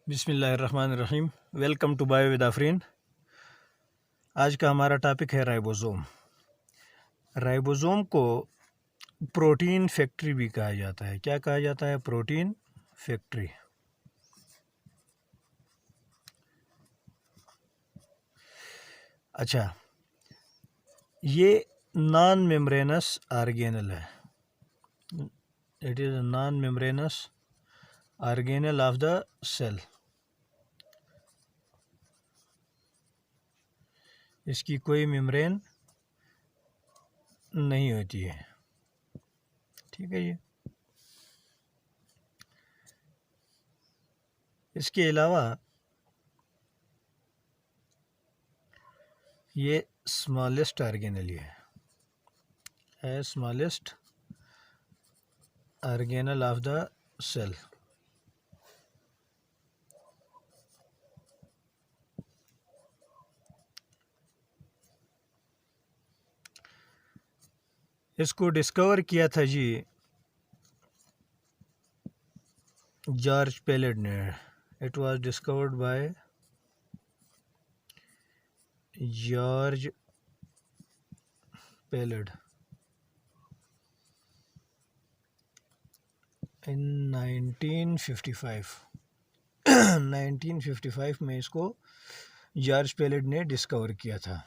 बिस्मिल्लाहिर्रहमानिर्रहीम। Welcome to bio with Afreen. आज का हमारा टॉपिक है राइबोसोम। राइबोसोम को प्रोटीन फैक्ट्री भी कहा जाता है। क्या कहा जाता है? Protein factory. अच्छा, ये नॉन मेम्ब्रेनस ऑर्गेनल है। It is a non membranous organelle of the cell. इसकी कोई मेम्ब्रेन नहीं होती है। ठीक है। इसके अलावा ये स्मॉलेस्ट ऑर्गेनल है smallest organelle of the cell. इसको डिस्कवर किया था जी जॉर्ज पेलेड ने। It was discovered by George Palade in 1955। 1955 में इसको जॉर्ज पेलेड ने डिस्कवर किया था।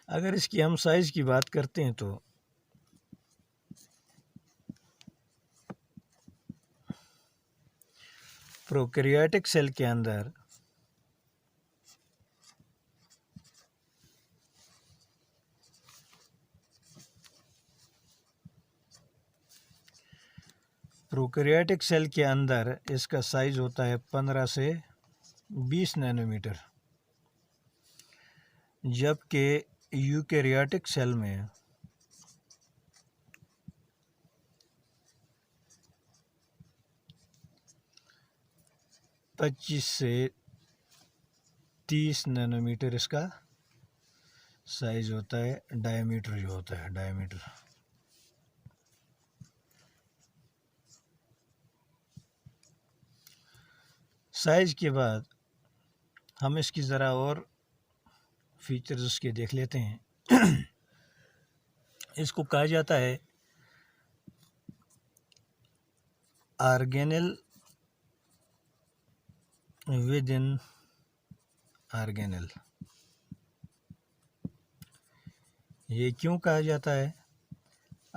अगर इसकी हम साइज़ की बात करते हैं तो प्रोकैरियोटिक सेल के अंदर इसका साइज़ होता है 15 से 20 नैनोमीटर, जबकि यूकैरियोटिक सेल में 25 से 30 नैनोमीटर इसका साइज़ होता है। डायमीटर जो होता है, डायमीटर। साइज़ के बाद हम इसकी ज़रा और फीचर्स उसके देख लेते हैं। इसको कहा जाता है ऑर्गेनल विद इन ऑर्गेनल। ये क्यों कहा जाता है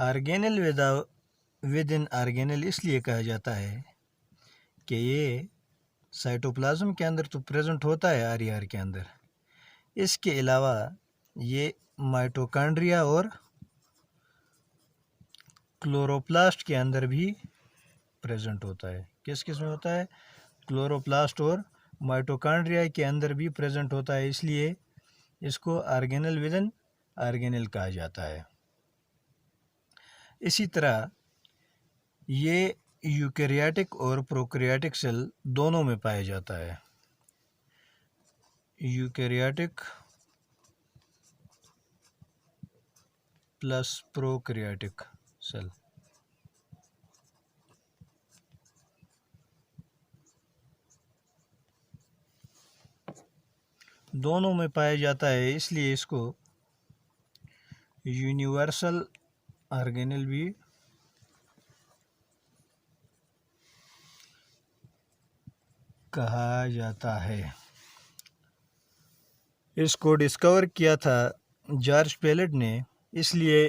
ऑर्गेनल विद इन ऑर्गेनल? इसलिए कहा जाता है कि ये साइटोप्लाज्म के अंदर तो प्रेजेंट होता है आर के अंदर। इसके अलावा ये माइटोकॉन्ड्रिया और क्लोरोप्लास्ट के अंदर भी प्रेजेंट होता है। किस किस में होता है? क्लोरोप्लास्ट और माइटोकॉन्ड्रिया के अंदर भी प्रेजेंट होता है। इसलिए इसको ऑर्गेनल विद इन ऑर्गेनल कहा जाता है। इसी तरह ये यूकैरियोटिक और प्रोकैरियोटिक सेल दोनों में पाया जाता है। Eukaryotic plus prokaryotic cell. दोनों में पाया जाता है, इसलिए इसको यूनिवर्सल ऑर्गेनल भी कहा जाता है। इसको डिस्कवर किया था जॉर्ज पेलेड ने, इसलिए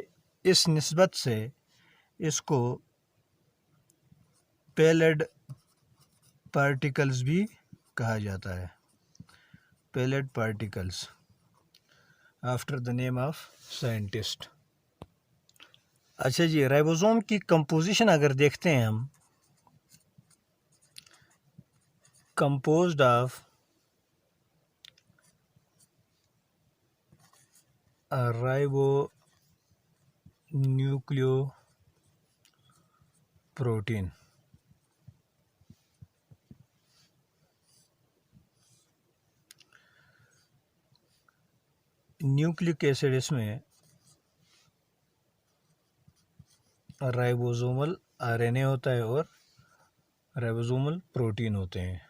इस निस्बत से इसको पेलेड पार्टिकल्स भी कहा जाता है। Palade particles after the name of scientist. अच्छा जी, राइबोसोम की कंपोजिशन अगर देखते हैं हम, composed of ribo nucleo protein. Nucleic acid इसमें राइबोसोमल आरएनए होता है और राइबोसोमल प्रोटीन होते हैं।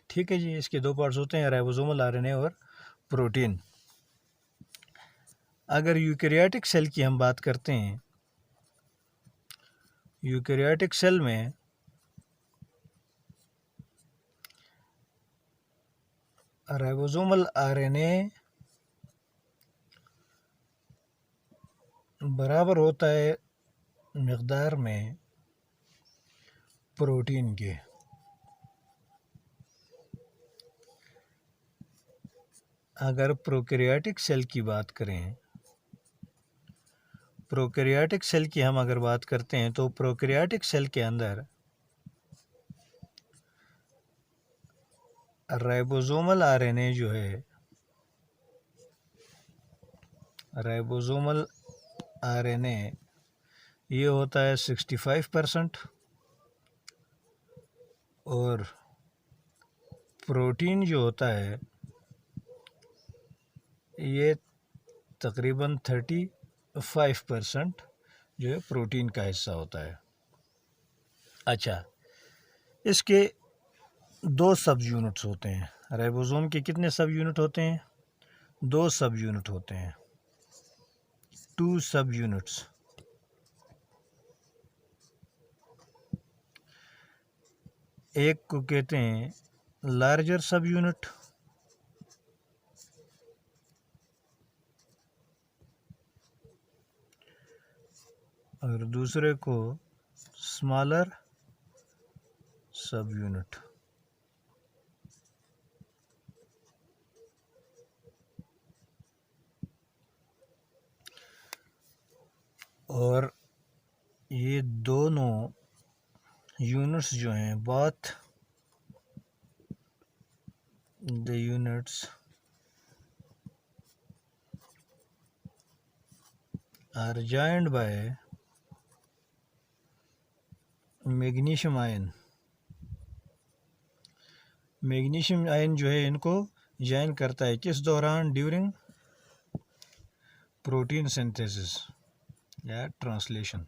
ठीक है जी, इसके दो पार्ट्स होते हैं, राइबोसोमल आरएनए और प्रोटीन। अगर यूकेरियोटिक सेल की हम बात करते हैं, यूकेरियोटिक सेल में राइबोसोमल आरएनए बराबर होता है मिकदार में प्रोटीन के। अगर प्रोकैरियोटिक सेल की बात करें, प्रोकैरियोटिक सेल की हम अगर बात करते हैं तो प्रोकैरियोटिक सेल के अंदर राइबोसोमल आरएनए जो है, राइबोसोमल आरएनए ये होता है 65% और प्रोटीन जो होता है ये तकरीबन 35% जो है प्रोटीन का हिस्सा होता है। अच्छा, इसके दो सब यूनिट्स होते हैं। राइबोसोम के कितने सब यूनिट होते हैं? दो सब यूनिट होते हैं, 2 सब यूनिट्स। एक को कहते हैं लार्जर सब यूनिट और दूसरे को स्मॉलर सब यूनिट। और ये दोनों यूनिट्स जो हैं, both the units are joined by magnesium ion. Magnesium ion जो है इनको जॉइन करता है किस दौरान? ड्यूरिंग प्रोटीन सिंथेसिस या ट्रांसलेशन।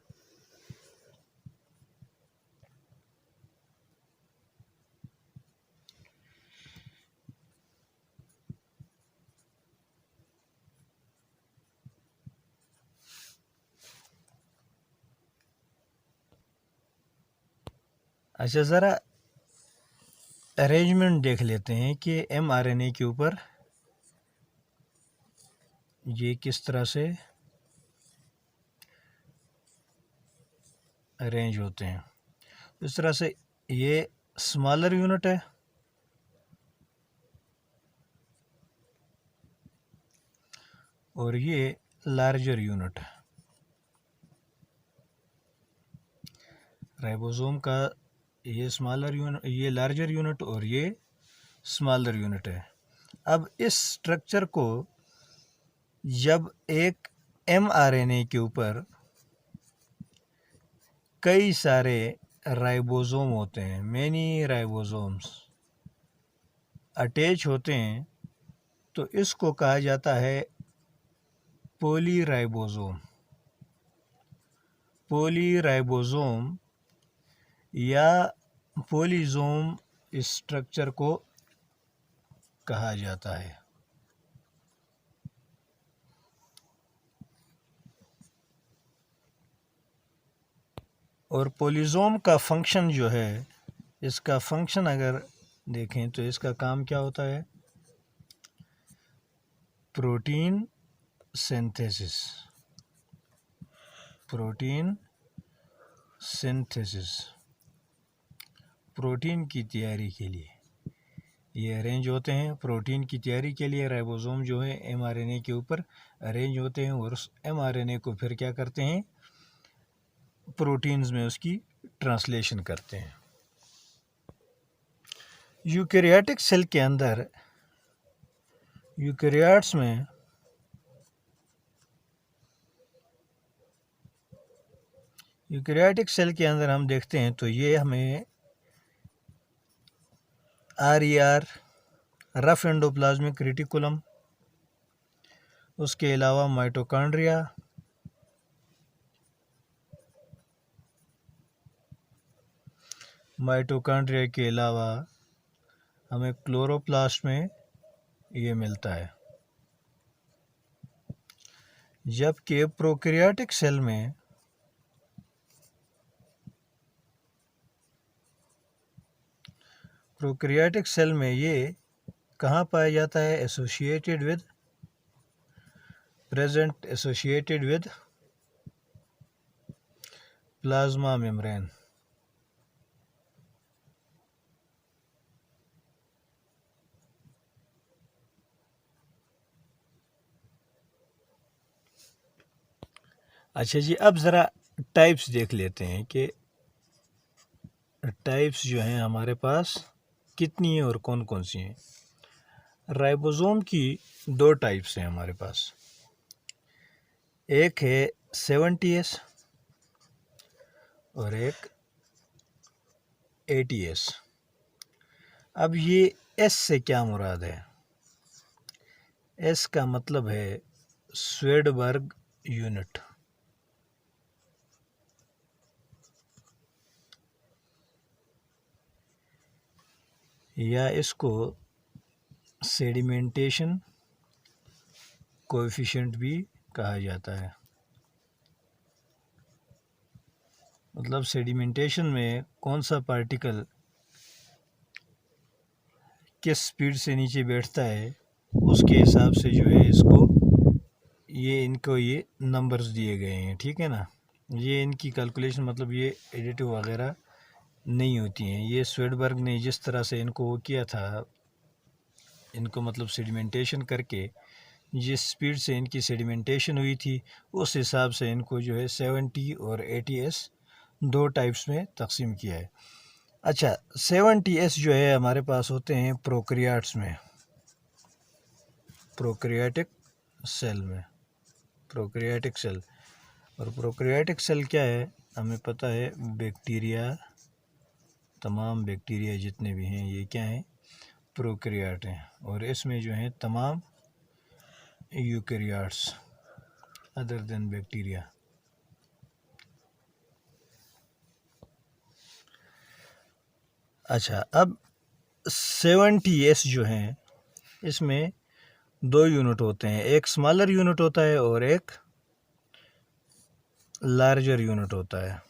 अच्छा, ज़रा अरेंजमेंट देख लेते हैं कि mRNA के ऊपर ये किस तरह से अरेंज होते हैं। इस तरह से ये स्मॉलर यूनिट है और ये लार्जर यूनिट है। राइबोसोम का ये स्मॉलर यूनिट, ये लार्जर यूनिट और ये स्मॉलर यूनिट है। अब इस स्ट्रक्चर को जब एक mRNA के ऊपर कई सारे राइबोसोम होते हैं, मैनी राइबोसोम्स अटैच होते हैं, तो इसको कहा जाता है पॉलीराइबोसोम। पॉलीराइबोसोम या पॉलीसोम इस स्ट्रक्चर को कहा जाता है। और पॉलीसोम का फंक्शन जो है, इसका फंक्शन अगर देखें तो इसका काम क्या होता है? Protein synthesis, protein synthesis, protein की तैयारी के लिए ये अरेंज होते हैं। प्रोटीन की तैयारी के लिए राइबोसोम जो है mRNA के ऊपर अरेंज होते हैं और उस mRNA को फिर क्या करते हैं? प्रोटीन्स में उसकी ट्रांसलेशन करते हैं। यूकेरियोटिक सेल के अंदर, यूकेरियोट्स में यूकेरियोटिक सेल के अंदर हम देखते हैं तो ये हमें RER, रफ एंडोप्लाज्मिक रेटिकुलम, उसके अलावा माइटोकॉन्ड्रिया, माइटोकॉन्ड्रिया के अलावा हमें क्लोरोप्लास्ट में ये मिलता है। जबकि प्रोकैरियोटिक सेल में ये कहाँ पाया जाता है? Associated with plasma membrane. अच्छा जी, अब ज़रा टाइप्स देख लेते हैं कि टाइप्स जो हैं हमारे पास कितनी हैं और कौन कौन सी हैं। राइबोसोम की 2 टाइप्स हैं हमारे पास। एक है 70S और एक 80S। अब ये S से क्या मुराद है? S का मतलब है स्वेडबर्ग यूनिट। या इसको सेडिमेंटेशन कोएफिशिएंट भी कहा जाता है। मतलब सेडिमेंटेशन में कौन सा पार्टिकल किस स्पीड से नीचे बैठता है उसके हिसाब से जो है इनको ये नंबर्स दिए गए हैं, ठीक है ना। ये इनकी कैलकुलेशन मतलब ये एडिटिव वगैरह नहीं होती हैं। ये स्वेडबर्ग ने जिस तरह से इनको वो किया था, इनको मतलब सेडिमेंटेशन करके जिस स्पीड से इनकी सेडिमेंटेशन हुई थी उस हिसाब से इनको जो है 70 और 80S 2 टाइप्स में तकसीम किया है। अच्छा, 70S जो है हमारे पास होते हैं प्रोकैरियोट्स में, प्रोकैरियोटिक सेल। और प्रोकैरियोटिक सेल क्या है? हमें पता है बैक्टीरिया, तमाम बैक्टीरिया जितने भी हैं ये क्या हैं? प्रोकैरियोट हैं। और इसमें जो हैं तमाम यूकैरियोट्स अदर देन बैक्टीरिया। अच्छा, अब 70S जो हैं इसमें 2 यूनिट होते हैं। एक स्मॉलर यूनिट होता है और एक लार्जर यूनिट होता है।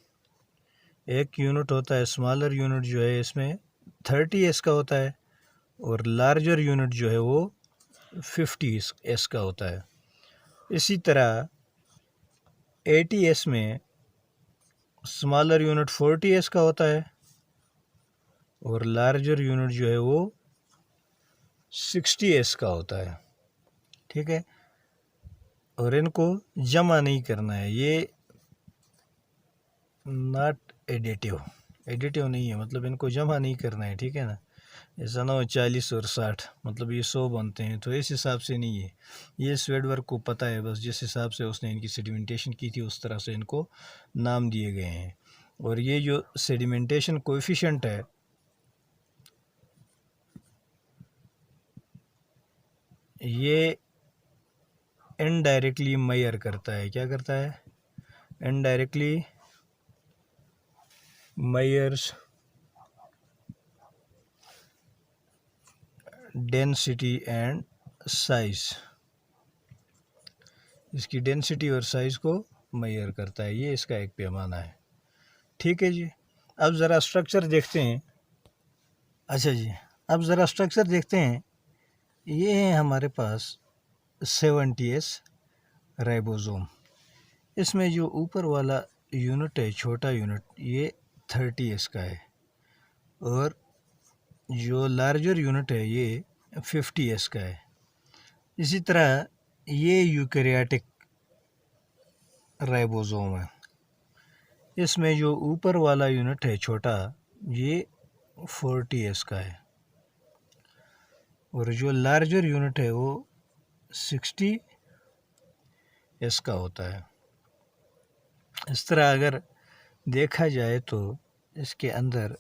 एक यूनिट होता है स्मॉलर यूनिट जो है इसमें 30S का होता है और लार्जर यूनिट जो है वो 50S का होता है। इसी तरह 80S में स्मॉलर यूनिट 40S का होता है और लार्जर यूनिट जो है वो 60S का होता है, ठीक है। और इनको जमा नहीं करना है, ये नॉट एडिटिव नहीं है, मतलब इनको जमा नहीं करना है, ठीक है ना। ऐसा ना हो 40 और 60 मतलब ये 100 बनते हैं, तो इस हिसाब से नहीं है। ये स्वेडबर्ग को पता है, बस जिस हिसाब से उसने इनकी सेडिमेंटेशन की थी उस तरह से इनको नाम दिए गए हैं। और ये जो सेडिमेंटेशन कोएफिशिएंट है ये इनडायरेक्टली मेजर करता है, क्या करता है? Indirectly measures density and size. इसकी डेंसिटी और साइज को मेजर करता है, ये इसका एक पैमाना है, ठीक है जी। अब ज़रा स्ट्रक्चर देखते हैं। अच्छा जी, अब ज़रा स्ट्रक्चर देखते हैं। ये है हमारे पास 70S राइबोसोम। इसमें जो ऊपर वाला यूनिट है, छोटा यूनिट, ये 30S का है और जो लार्जर यूनिट है ये 50S का है। इसी तरह ये यूकैरियोटिक राइबोसोम है। इसमें जो ऊपर वाला यूनिट है छोटा, ये 40S का है और जो लार्जर यूनिट है वो 60S का होता है। इस तरह अगर देखा जाए तो इसके अंदर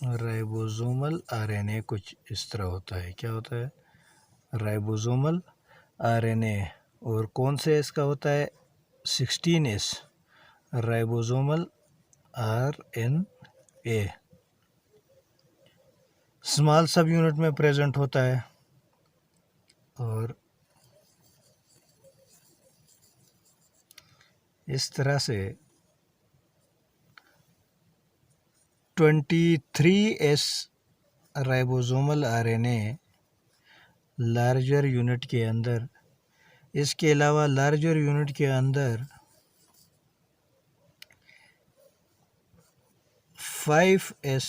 राइबोसोमल आरएनए कुछ इस तरह होता है। क्या होता है? Ribosomal RNA. और कौन से इसका होता है? 16S ribosomal RNA. A small subunit में प्रेजेंट होता है और इस तरह से 23S ribosomal RNA larger unit के अंदर, इसके अलावा लार्जर यूनिट के अंदर 5S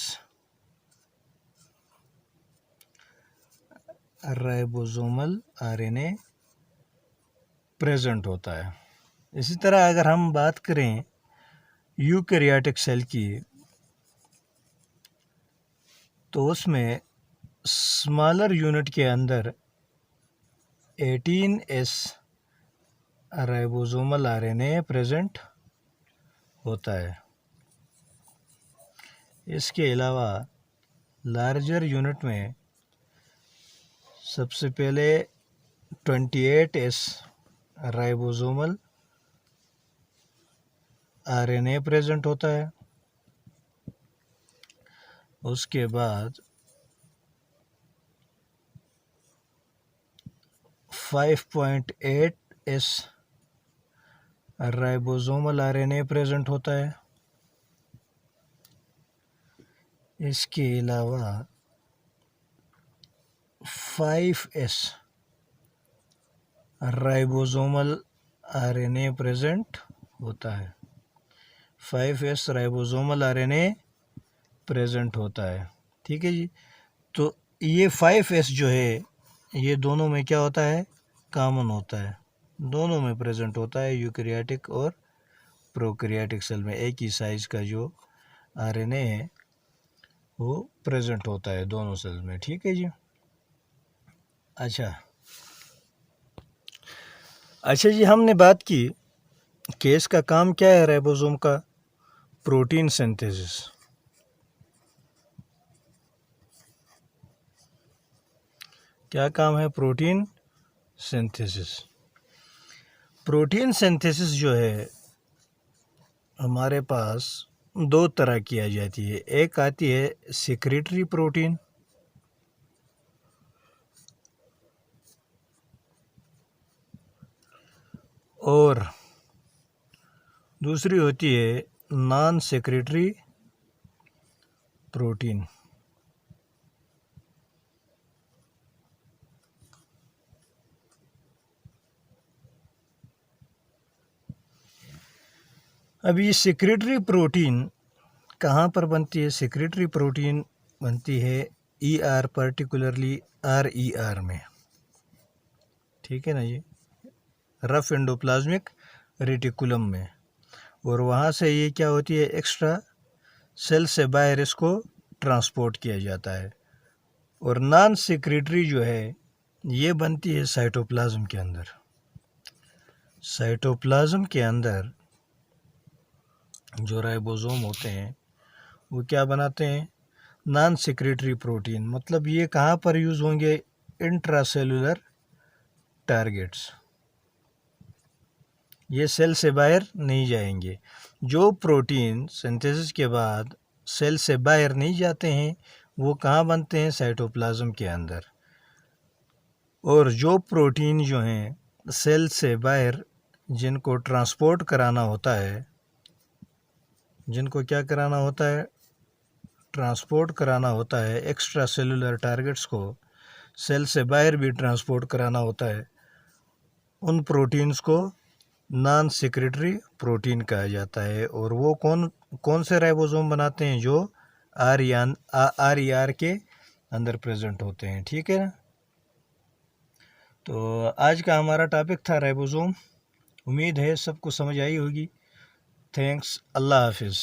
राइबोसोमल आरएनए प्रेजेंट होता है। इसी तरह अगर हम बात करें यूकैरियोटिक सेल की, तो उसमें स्मॉलर यूनिट के अंदर 18S राइबोसोमल आरएनए प्रेजेंट होता है। इसके अलावा लार्जर यूनिट में सबसे पहले 28S राइबोसोमल आरएनए प्रेजेंट होता है। उसके बाद 5.8S राइबोसोमल आरएनए प्रेजेंट होता है। इसके अलावा 5S राइबोसोमल आरएनए प्रेजेंट होता है। 5S राइबोसोमल आरएनए प्रेजेंट होता है। ठीक है जी। तो ये 5S जो है ये दोनों में क्या होता है, कॉमन होता है, दोनों में प्रेजेंट होता है। यूकैरियोटिक और प्रोकैरियोटिक सेल में एक ही साइज का जो आरएनए है वो प्रेजेंट होता है दोनों सेल में। ठीक है जी। अच्छा जी, हमने बात की कि इसका काम क्या है राइबोसोम का, प्रोटीन सिंथेसिस। क्या काम है प्रोटीन सिंथेसिस? प्रोटीन सिंथेसिस जो है हमारे पास दो तरह किया जाती है। एक आती है सेक्रेटरी प्रोटीन और दूसरी होती है नॉन सेक्रेटरी प्रोटीन। अब ये सेक्रेटरी प्रोटीन कहाँ पर बनती है? सेक्रेटरी प्रोटीन बनती है ER, पर्टिकुलरली RER में। ठीक है ना, ये रफ एंडोप्लाज्मिक रेटिकुलम में। और वहाँ से ये क्या होती है, एक्स्ट्रा सेल से बाहर इसको ट्रांसपोर्ट किया जाता है। और नॉन सेक्रेटरी जो है ये बनती है साइटोप्लाज्म के अंदर। साइटोप्लाज्म के अंदर जो राइबोसोम होते हैं वो क्या बनाते हैं, नॉन सेक्रेटरी प्रोटीन। मतलब ये कहाँ पर यूज़ होंगे, इंट्रासेलुलर टारगेट्स, ये सेल से बाहर नहीं जाएंगे। जो प्रोटीन सिंथेसिस के बाद सेल से बाहर नहीं जाते हैं वो कहाँ बनते हैं, साइटोप्लाज्म के अंदर। और जो प्रोटीन जो हैं सेल से बाहर जिनको ट्रांसपोर्ट कराना होता है, जिनको क्या कराना होता है, ट्रांसपोर्ट कराना होता है, एक्स्ट्रा सेलुलर टारगेट्स को सेल से बाहर भी ट्रांसपोर्ट कराना होता है, उन प्रोटीन्स को नॉन सेक्रेटरी प्रोटीन कहा जाता है। और वो कौन से राइबोसोम बनाते हैं, जो RER के अंदर प्रेजेंट होते हैं। ठीक है ना। तो आज का हमारा टॉपिक था राइबोसोम। उम्मीद है सबको समझ आई होगी। थैंक्स, अल्लाह हाफिज़।